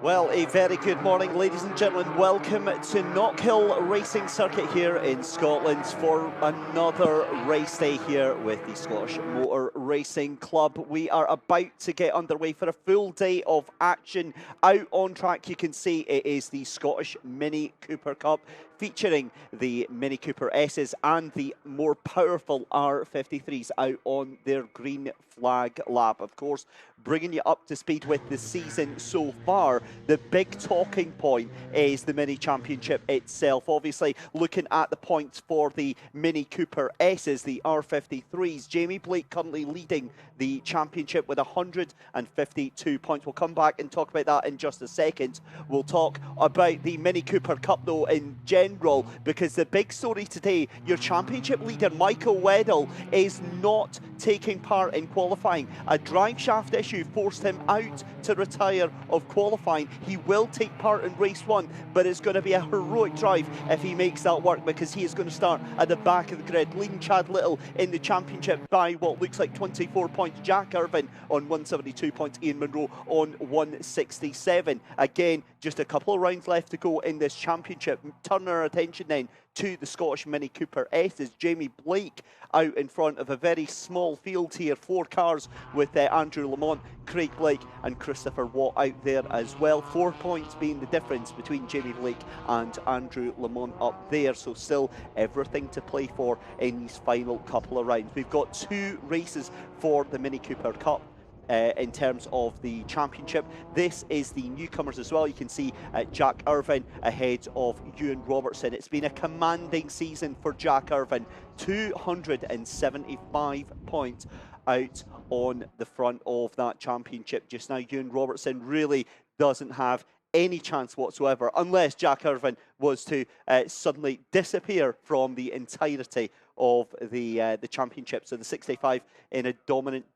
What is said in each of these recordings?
Well, a very good morning, ladies and gentlemen. Welcome to Knockhill Racing Circuit here in Scotland for another race day here with the Scottish Motor Racing Club. We are about to get underway for a full day of action. Out on track, you can see it is the Scottish Mini Cooper Cup, featuring the Mini Cooper S's and the more powerful R53s out on their green flag lap. Of course, bringing you up to speed with the season so far. The big talking point is the Mini Championship itself. Obviously, looking at the points for the Mini Cooper S's, the R53s, Jamie Blake currently leading the championship with 152 points. We'll come back and talk about that in just a second. We'll talk about the Mini Cooper Cup, though, in general, because the big story today, your championship leader, Michael Weddle, is not taking part in qualifying. A drive shaft issue forced him out to retire of qualifying. He will take part in race one, but it's going to be a heroic drive if he makes that work, because he is going to start at the back of the grid, leading Chad Little in the championship by what looks like 24 points. Jack Irvine on 172 points, Ian Munro on 167. Again, just a couple of rounds left to go in this championship. Turn our attention then to the Scottish Mini Cooper S's. Jamie Blake out in front of a very small field here, 4 cars with Andrew Lamont, Craig Blake and Christopher Watt out there as well. 4 points being the difference between Jamie Blake and Andrew Lamont up there, so still everything to play for in these final couple of rounds. We've got 2 races for the Mini Cooper Cup. In terms of the championship, this is the newcomers as well. You can see Jack Irvine ahead of Ewan Robertson. It's been a commanding season for Jack Irvine, 275 points out on the front of that championship just now. Ewan Robertson really doesn't have any chance whatsoever, unless Jack Irvine was to suddenly disappear from the entirety of the championship. So the 65 in a dominant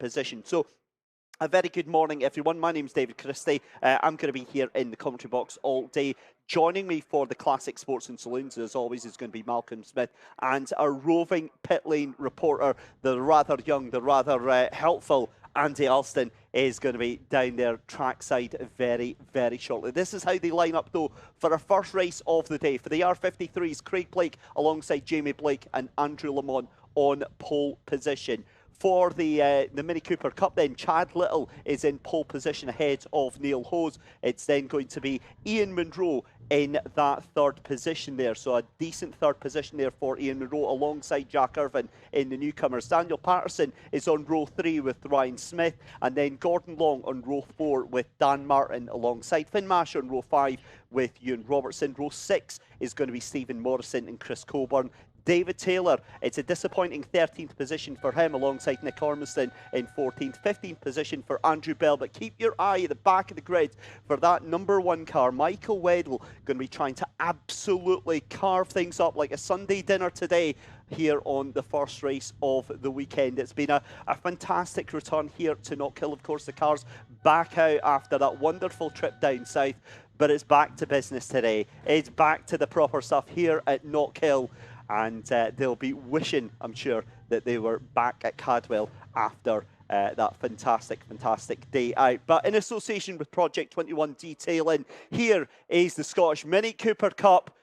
position. So a very good morning, everyone. My name's David Christie. I'm going to be here in the commentary box all day. Joining me for the Classic Sports and Saloons, as always, is going to be Malcolm Smith, and our roving pit lane reporter, the rather young, the rather helpful Andy Alston, is going to be down there trackside very, very shortly. This is how they line up, though, for our first race of the day. For the R53s, Craig Blake alongside Jamie Blake and Andrew Lamont on pole position. For the Mini Cooper Cup then, Chad Little is in pole position ahead of Neil Hose. It's then going to be Ian Munro in that 3rd position there. So a decent 3rd position there for Ian Munro alongside Jack Irvine in the newcomers. Daniel Patterson is on row 3 with Ryan Smith, and then Gordon Long on row 4 with Dan Martin alongside Finn Mash on row 5 with Ewan Robertson. Row 6 is going to be Stephen Morrison and Chris Coburn. David Taylor, it's a disappointing 13th position for him alongside Nick Ormiston in 14th. 15th position for Andrew Bell, but keep your eye at the back of the grid for that number 1 car. Michael Weddle going to be trying to absolutely carve things up like a Sunday dinner today here on the first race of the weekend. It's been a fantastic return here to Knockhill. Of course, the car's back out after that wonderful trip down south, but it's back to business today. It's back to the proper stuff here at Knockhill. And they'll be wishing, I'm sure, that they were back at Cadwell after that fantastic day out. But in association with Project 21 Detailing, here is the Scottish Mini Cooper Cup.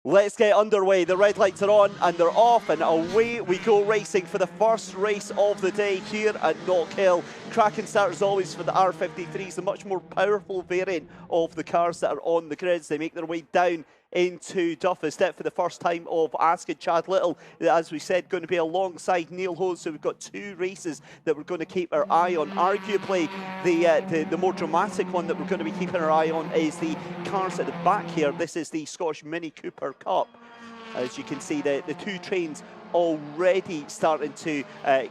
Let's get underway. The red lights are on and they're off, and away we go racing for the first race of the day here at Knockhill. Cracking start as always for the R53s, the much more powerful variant of the cars that are on the grids. They make their way down into Duffus. Step for the first time of asking Chad Little, as we said, going to be alongside Neil Hose. So we've got 2 races that we're going to keep our eye on. Arguably the more dramatic one that we're going to be keeping our eye on is the cars at the back here. This is the Scottish Mini Cooper Cup. As you can see, the 2 trains already starting to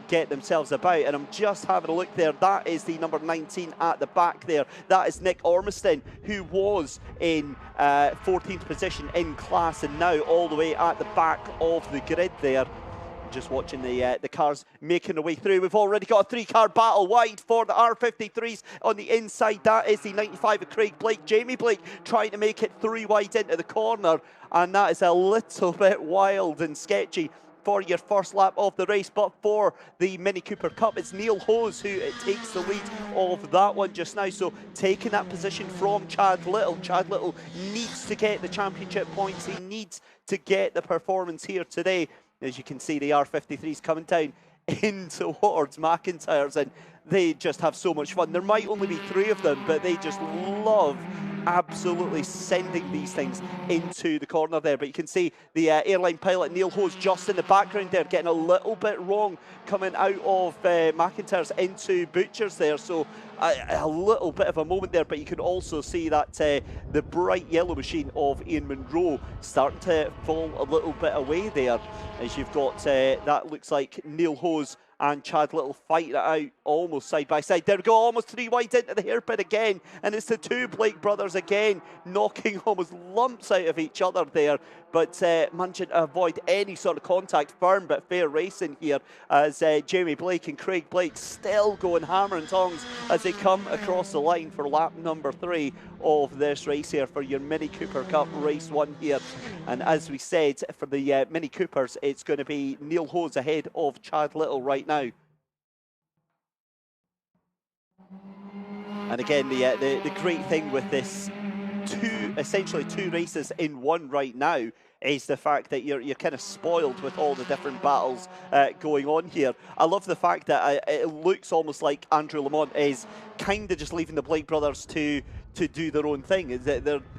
get themselves about. And I'm just having a look there. That is the number 19 at the back there. That is Nick Ormiston, who was in 14th position in class and now all the way at the back of the grid there. Just watching the cars making their way through. We've already got a 3-car battle wide for the R53s on the inside. That is the 95 of Craig Blake. Jamie Blake trying to make it 3 wide into the corner, and that is a little bit wild and sketchy for your first lap of the race. But for the Mini Cooper Cup, it's Neil Hose who takes the lead of that one just now. So taking that position from Chad Little. Chad Little needs to get the championship points. He needs to get the performance here today. As you can see, the R53s coming down in towards McIntyre's, and they just have so much fun. There might only be 3 of them, but they just love absolutely sending these things into the corner there. But you can see the airline pilot Neil Hose just in the background there, getting a little bit wrong coming out of McIntyre's into Butcher's there. So a little bit of a moment there, but you can also see that the bright yellow machine of Ian Munro starting to fall a little bit away there, as you've got that looks like Neil Hose and Chad Little fight it out almost side by side. There we go, almost 3 wide into the hairpin again, and it's the 2 Blake brothers again knocking almost lumps out of each other there, but managing to avoid any sort of contact. Firm but fair racing here as Jamie Blake and Craig Blake still going hammer and tongs as they come across the line for lap number 3 of this race here for your Mini Cooper Cup race 1 here. And as we said, for the Mini Coopers, it's going to be Neil Hose ahead of Chad Little right now. And again, the great thing with this essentially two races in one right now is the fact that you're kind of spoiled with all the different battles going on here. I love the fact that it looks almost like Andrew Lamont is kind of just leaving the Blake brothers to do their own thing.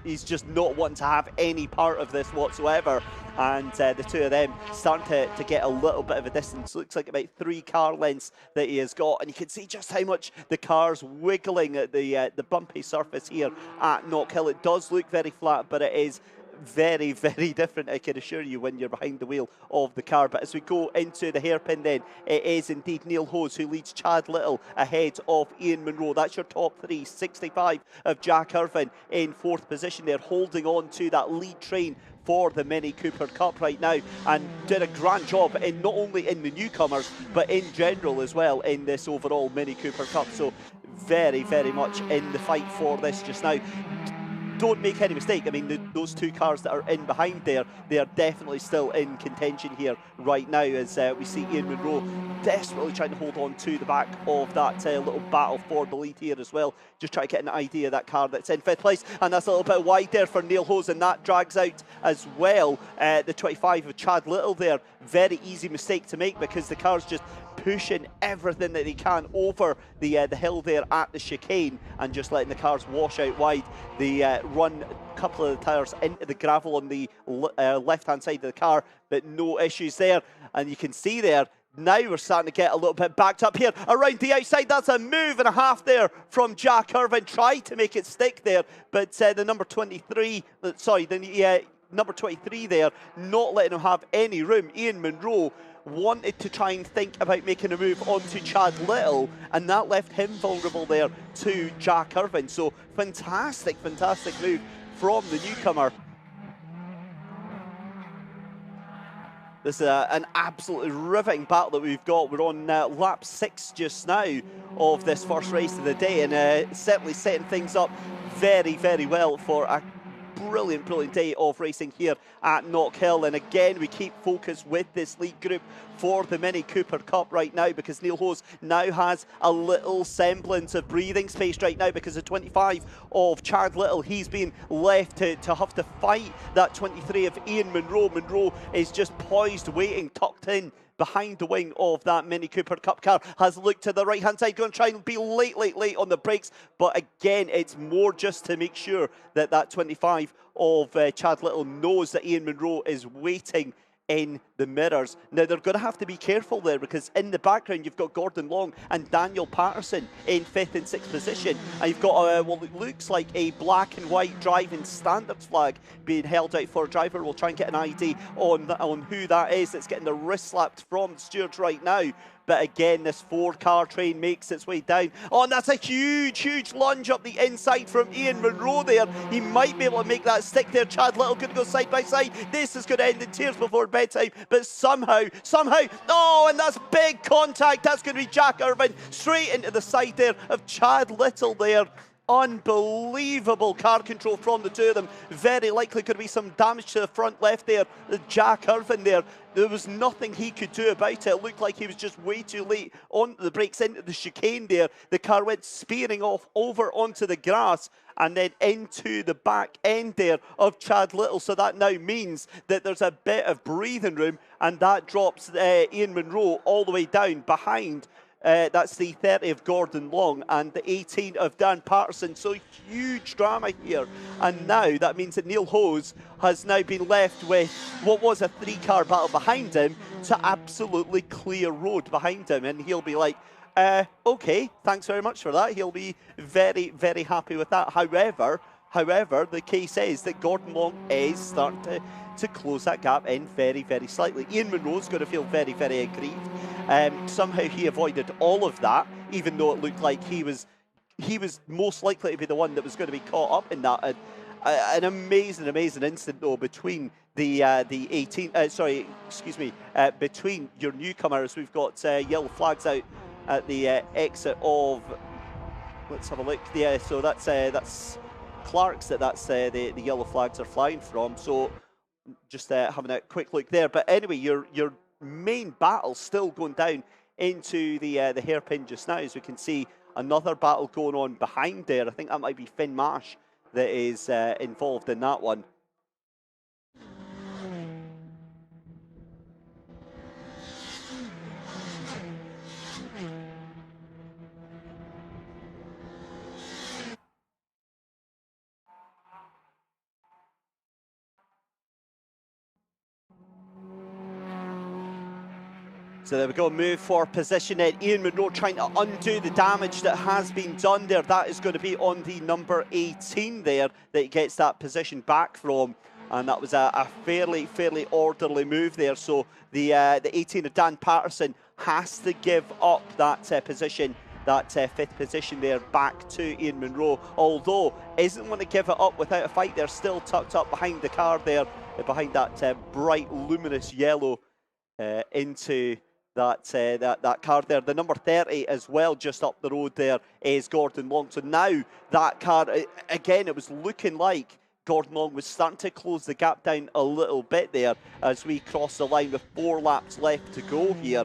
He's just not wanting to have any part of this whatsoever. And the 2 of them starting to get a little bit of a distance. Looks like about 3 car lengths that he has got. And you can see just how much the car's wiggling at the bumpy surface here at Knockhill. It does look very flat, but it is very, very different, I can assure you, when you're behind the wheel of the car. But as we go into the hairpin then, it is indeed Neil Hose who leads Chad Little ahead of Ian Munro. That's your top 3. 65 of Jack Irvine in 4th position there, holding on to that lead train for the Mini Cooper Cup right now, and did a grand job in not only in the newcomers but in general as well in this overall Mini Cooper Cup. So very, very much in the fight for this just now. Don't make any mistake, I mean, those 2 cars that are in behind there, they are definitely still in contention here right now, as we see Ian Munro desperately trying to hold on to the back of that little battle for the lead here as well. Just try to get an idea of that car that's in 5th place, and that's a little bit wide there for Neil Hose, and that drags out as well the 25 of Chad Little there. Very easy mistake to make because the car's just pushing everything that they can over the hill there at the chicane and just letting the cars wash out wide. They run a couple of the tyres into the gravel on the left-hand side of the car, but no issues there. And you can see there, now we're starting to get a little bit backed up here around the outside. That's a move and a half there from Jack Irvine. Tried to make it stick there, but the number 23, sorry, the number 23 there, not letting him have any room. Ian Munro wanted to try and think about making a move onto Chad Little, and that left him vulnerable there to Jack Irvine. So fantastic, fantastic move from the newcomer. This is an absolutely riveting battle that we've got. We're on lap 6 just now of this first race of the day, and certainly setting things up very, very well for a brilliant, brilliant day of racing here at Knockhill. And again, we keep focus with this lead group for the Mini Cooper Cup right now, because Neil Hose now has a little semblance of breathing space right now, because the 25 of Chad Little, he's been left to have to fight that 23 of Ian Munro. Munro is just poised, waiting, tucked in behind the wing of that Mini Cooper Cup car. Has looked to the right-hand side, going to try and be late on the brakes. But again, it's more just to make sure that that 25 of Chad Little knows that Ian Munro is waiting in the mirrors. Now, they're going to have to be careful there because in the background, you've got Gordon Long and Daniel Patterson in 5th and 6th position. And you've got, well, it looks like a black and white driving standards flag being held out for a driver. We'll try and get an ID on who that is that's getting the wrist slapped from the stewards right now. But again, this 4-car train makes its way down. Oh, and that's a huge, huge lunge up the inside from Ian Munro there. He might be able to make that stick there. Chad Little going to go side by side. This is going to end in tears before bedtime. But somehow, oh, and that's big contact. That's going to be Jack Irvine straight into the side there of Chad Little there. Unbelievable car control from the two of them. Very likely could be some damage to the front left there. Jack Irvine there. There was nothing he could do about it. It looked like he was just way too late on the brakes into the chicane there. The car went spearing off over onto the grass and then into the back end there of Chad Little. So that now means that there's a bit of breathing room, and that drops Ian Munro all the way down behind. That's the 30 of Gordon Long and the 18 of Dan Patterson. So huge drama here. And now that means that Neil Hose has now been left with what was a 3-car battle behind him to absolutely clear road behind him. And he'll be like, okay, thanks very much for that. He'll be very, very happy with that. However, the case is that Gordon Long is starting to close that gap in very, very slightly. Ian Munro's going to feel very, very aggrieved. Somehow he avoided all of that, even though it looked like he was most likely to be the one that was going to be caught up in that. An amazing, amazing incident though between the 18. Between your newcomers. We've got yellow flags out at the exit of. Let's have a look. Yeah, so that's Clark's. That's the yellow flags are flying from. So just having a quick look there. But anyway, your main battle still going down into the hairpin just now, as we can see another battle going on behind there. I think that might be Finn Marsh that is involved in that one. So there we go, move for position in. Ian Munro trying to undo the damage that has been done there. That is going to be on the number 18 there that he gets that position back from. And that was a fairly orderly move there. So the 18 of Dan Patterson has to give up that position, that 5th position there, back to Ian Munro. Although isn't going to give it up without a fight. They're still tucked up behind the car there, behind that bright luminous yellow into that car there. The number 30 as well, just up the road there, is Gordon Long. So now that car, again, it was looking like Gordon Long was starting to close the gap down a little bit there as we cross the line with 4 laps left to go here.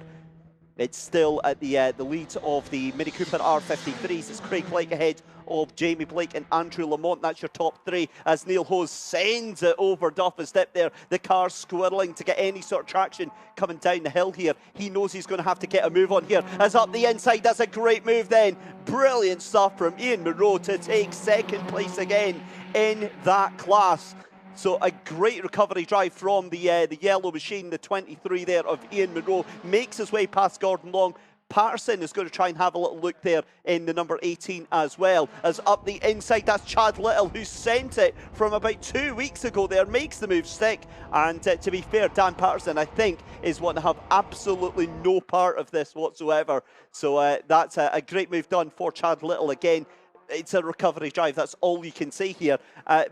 It's still at the lead of the Mini Cooper R53s. It's Craig Blake ahead of Jamie Blake and Andrew Lamont. That's your top 3 as Neil Hose sends it over Duffus Dip there. The car squirreling to get any sort of traction coming down the hill here. He knows he's going to have to get a move on here. As up the inside, that's a great move then. Brilliant stuff from Ian Munro to take 2nd place again in that class. So a great recovery drive from the yellow machine, the 23 there of Ian Munro, makes his way past Gordon Long. Patterson is going to try and have a little look there in the number 18 as well. As up the inside, that's Chad Little, who sent it from about 2 weeks ago there, makes the move stick. And to be fair, Dan Patterson, I think, is one to have absolutely no part of this whatsoever. So that's a great move done for Chad Little again. It's a recovery drive, that's all you can see here.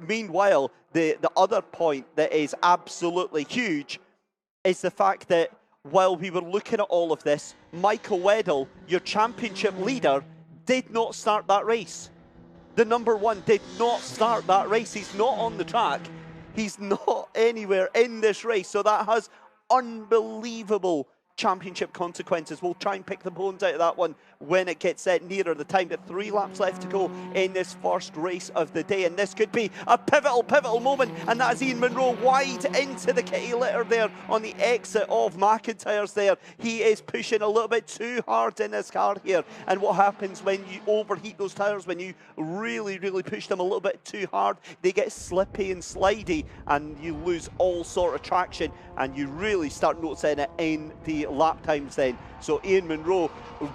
Meanwhile, the other point that is absolutely huge is the fact that while we were looking at all of this, Michael Weddle, your championship leader, did not start that race. The number 1 did not start that race. He's not on the track. He's not anywhere in this race. So that has unbelievable championship consequences. We'll try and pick the bones out of that one when it gets nearer the time. But 3 laps left to go in this first race of the day, and this could be a pivotal moment, and that is Ian Munro wide into the kitty litter there on the exit of McIntyre's there. He is pushing a little bit too hard in this car here, and what happens when you overheat those tyres, when you really push them a little bit too hard, they get slippy and slidey, and you lose all sort of traction, and you really start noticing it in the lap times then. So Ian Munro,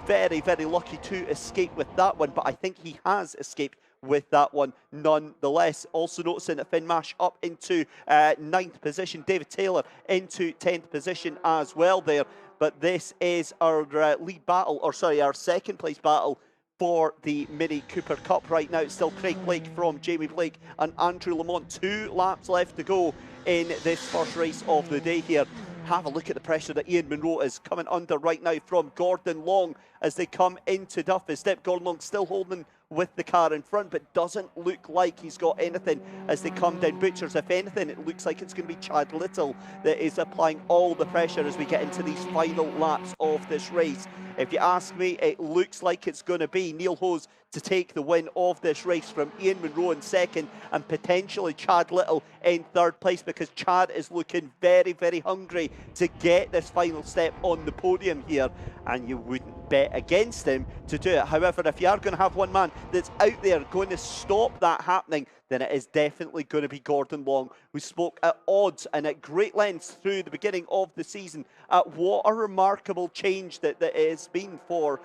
very lucky to escape with that one, but I think he has escaped with that one nonetheless. Also noticing that Finn Mash up into 9th position, David Taylor into 10th position as well there. But this is our lead battle, or sorry, our second place battle for the Mini Cooper Cup right now. It's still Craig Blake from Jamie Blake and Andrew Lamont. 2 laps left to go in this first race of the day here. Have a look at the pressure that Ian Munro is coming under right now from Gordon Long as they come into Duffus Dip. Gordon Long still holding with the car in front, but doesn't look like he's got anything as they come down Butchers. If anything, it looks like it's going to be Chad Little that is applying all the pressure as we get into these final laps of this race. If you ask me, it looks like it's going to be Neil Hose to take the win of this race from Ian Munro in second and potentially Chad Little in third place, because Chad is looking very hungry to get this final step on the podium here, and you wouldn't bet against him to do it. However, if you are going to have one man that's out there going to stop that happening, then it is definitely going to be Gordon Long, who spoke at odds and at great lengths through the beginning of the season at what a remarkable change that it has been for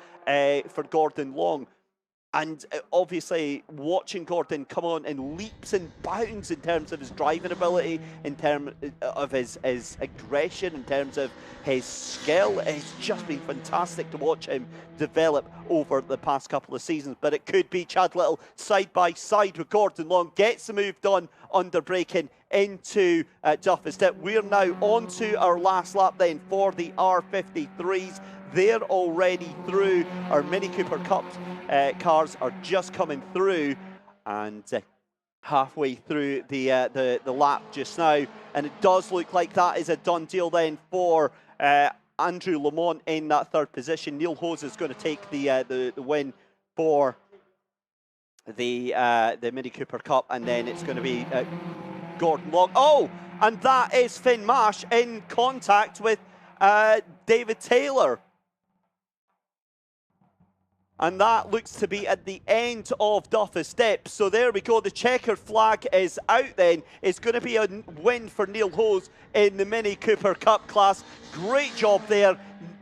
Gordon Long. And obviously, watching Gordon come on in leaps and bounds in terms of his driving ability, in terms of his aggression, in terms of his skill, it's just been fantastic to watch him develop over the past couple of seasons. But it could be Chad Little side by side with Gordon Long, gets the move done under braking into Duffus Dip. We're now on to our last lap then for the R53s. They're already through. Our Mini Cooper Cup cars are just coming through, and halfway through the lap just now, and it does look like that is a done deal then for Andrew Lamont in that third position. Neil Hose is going to take the win for the Mini Cooper Cup, and then it's going to be Gordon Long. Oh, and that is Finn Mash in contact with David Taylor. And that looks to be at the end of Duffus Dip. So there we go. The checkered flag is out then. It's going to be a win for Neil Hose in the Mini Cooper Cup class. Great job there.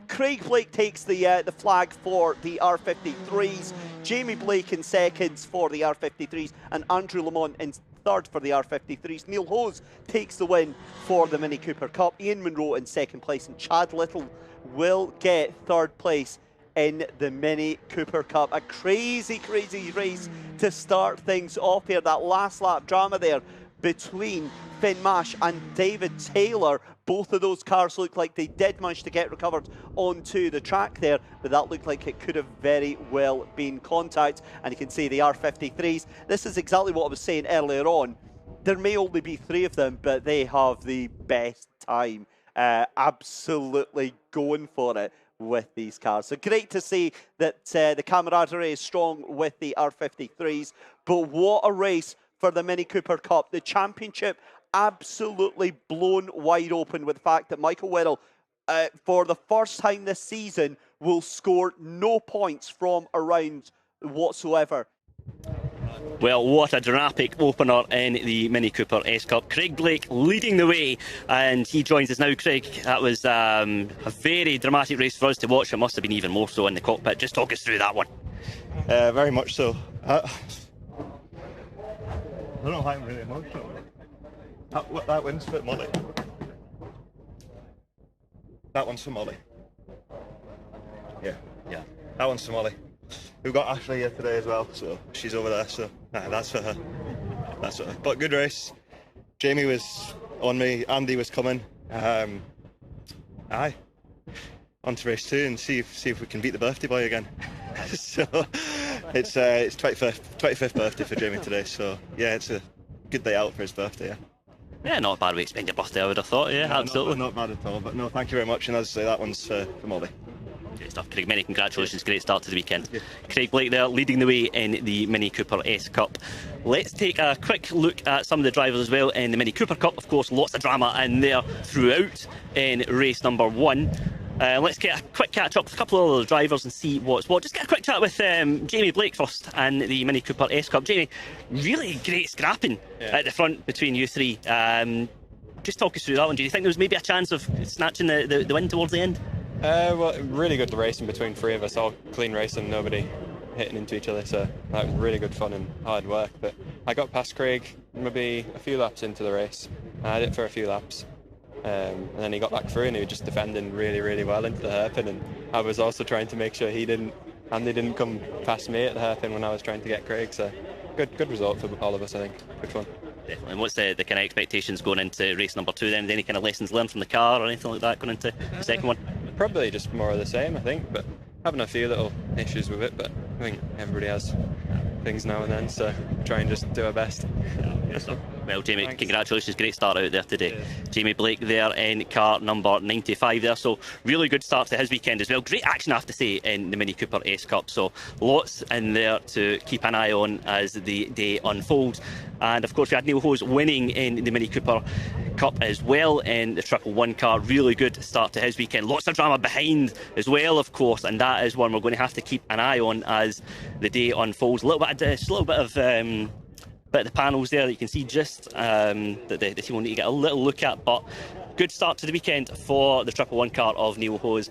Craig Blake takes the flag for the R53s. Jamie Blake in seconds for the R53s. And Andrew Lamont in third for the R53s. Neil Hose takes the win for the Mini Cooper Cup. Ian Munro in second place. And Chad Little will get third place in the Mini Cooper Cup. A crazy race to start things off here. That last lap drama there between Finn Mash and David Taylor. Both of those cars looked like they did manage to get recovered onto the track there, but that looked like it could have very well been contact. And you can see the R53s. This is exactly what I was saying earlier on. There may only be 3 of them, but they have the best time. Absolutely going for it with these cars. So great to see that the camaraderie is strong with the R53s. But what a race for the Mini Cooper Cup. The championship absolutely blown wide open with the fact that Michael Whittle, for the first time this season, will score no points from a round whatsoever. Well, what a dramatic opener in the Mini Cooper S Cup. Craig Blake leading the way, and he joins us now. Craig, that was a very dramatic race for us to watch. It must have been even more so in the cockpit. Just talk us through that one. Very much so. I don't know why I'm really emotional. That win's for Molly. That one's for Molly. Yeah. That one's for Molly. We've got Ashley here today as well, so she's over there, so that's for her. That's for her. But good race. Jamie was on me, Andy was coming. Aye. On to race 2 and see if we can beat the birthday boy again. So it's 25th birthday for Jamie today, so yeah, it's a good day out for his birthday, yeah. Yeah, not a bad way to spend your birthday, I would have thought. Yeah, No, absolutely. Not bad at all, but no, thank you very much. And as I say, that one's for Molly. Great stuff, Craig. Many congratulations. Great start to the weekend. Craig Blake there leading the way in the Mini Cooper S Cup. Let's take a quick look at some of the drivers as well in the Mini Cooper Cup. Of course, lots of drama in there throughout in race number 1. Let's get a quick catch up with a couple of other drivers and see what's what. Just get a quick chat with Jamie Blake first and the Mini Cooper S Cup. Jamie, really great scrapping at the front between you three. Just talk us through that one. Do you think there was maybe a chance of snatching the win towards the end? Well, really good racing between three of us, all clean racing, nobody hitting into each other, so that was really good fun and hard work. But I got past Craig maybe a few laps into the race. I had it for a few laps, and then he got back through and he was just defending really, really well into the hairpin, and I was also trying to make sure he didn't come past me at the hairpin when I was trying to get Craig, so good result for all of us, I think. Good fun. Definitely. And what's the kind of expectations going into race number 2 then? Any kind of lessons learned from the car or anything like that going into the second one? Probably just more of the same, I think, but having a few little issues with it, but I think everybody has things now and then, so try and just do our best. Well, Jamie, Thanks. Congratulations, great start out there today. Cheers. Jamie Blake there in car number 95 there, so really good start to his weekend as well. Great action, I have to say, in the Mini Cooper S Cup, so lots in there to keep an eye on as the day unfolds. And of course we had Neil Hose winning in the Mini Cooper Cup as well in the 111 car. Really good start to his weekend. Lots of drama behind as well, of course, and that is one we're going to have to keep an eye on as the day unfolds. Just a little bit of the panels there that you can see just that the team will need to get a little look at, but good start to the weekend for the 111 car of Neil Hose.